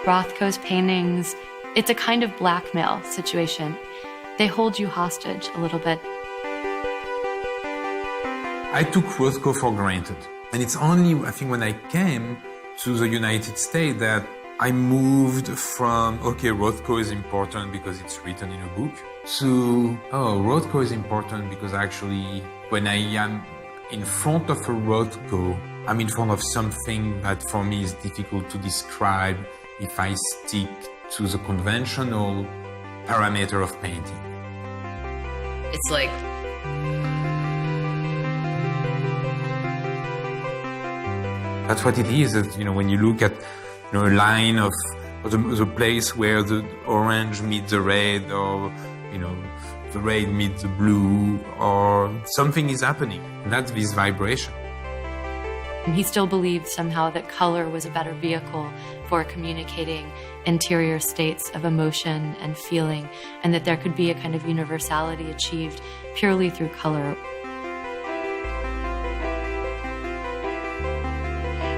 Rothko's paintings, it's a kind of blackmail situation. They hold you hostage a little bit. I took Rothko for granted. And it's only, I think, when I came to the United States that I moved from, okay, Rothko is important because it's written in a book, to, oh, Rothko is important because actually when I am in front of a Rothko, I'm in front of something that for me is difficult to describe if I stick to the conventional parameter of painting. It's like... That's what it is. When you look at a line of the place where the orange meets the red, or the red meets the blue, or something is happening. That's this vibration. And he still believed somehow that color was a better vehicle for communicating interior states of emotion and feeling, and that there could be a kind of universality achieved purely through color.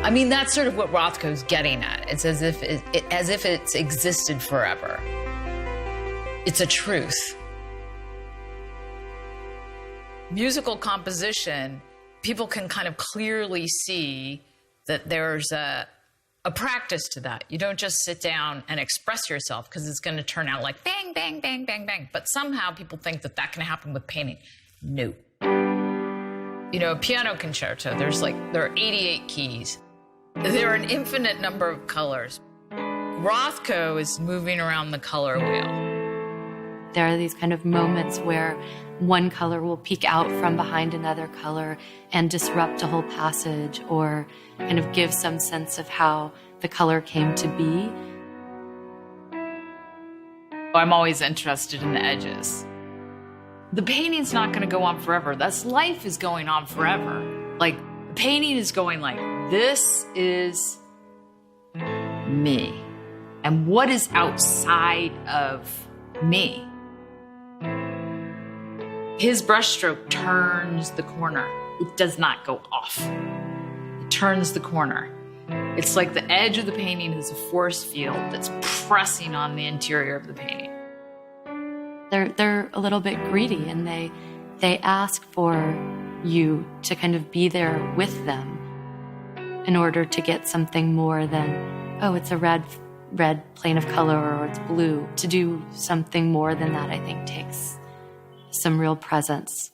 I mean, that's sort of what Rothko's getting at. It's as if it's existed forever. It's a truth. Musical composition, people can kind of clearly see that there's a practice to that. You don't just sit down and express yourself because it's going to turn out like bang, bang, bang, bang, bang. But somehow people think that can happen with painting. No. A piano concerto, there are 88 keys. There are an infinite number of colors. Rothko is moving around the color wheel. There are these kind of moments where one color will peek out from behind another color and disrupt a whole passage, or kind of give some sense of how the color came to be. I'm always interested in the edges. The painting's not going to go on forever. Life is going on forever. Like, the painting is going like, this is me. And what is outside of me? His brushstroke turns the corner. It does not go off. It turns the corner. It's like the edge of the painting is a force field that's pressing on the interior of the painting. They're a little bit greedy, and they ask for you to kind of be there with them in order to get something more than, oh, it's a red plane of color, or it's blue. To do something more than that, I think, takes some real presence.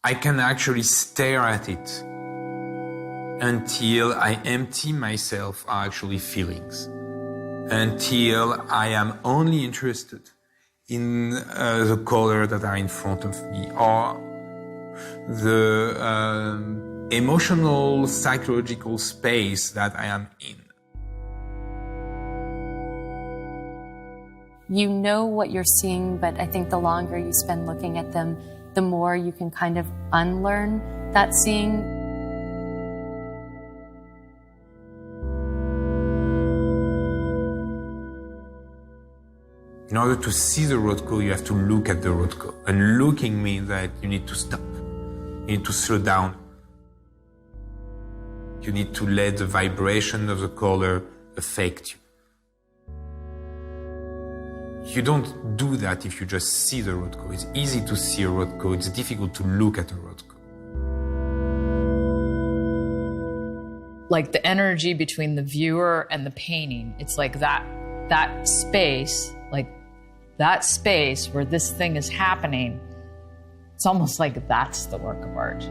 I can actually stare at it until I empty myself of actually feelings, until I am only interested in the color that are in front of me, or the emotional, psychological space that I am in. You know what you're seeing, but I think the longer you spend looking at them, the more you can kind of unlearn that seeing. In order to see the Rothko, you have to look at the Rothko. And looking means that you need to stop. You need to slow down. You need to let the vibration of the color affect you. You don't do that if you just see the Rothko. It's easy to see a Rothko. It's difficult to look at a Rothko. Like the energy between the viewer and the painting, it's like that space, like that space where this thing is happening, it's almost like that's the work of art.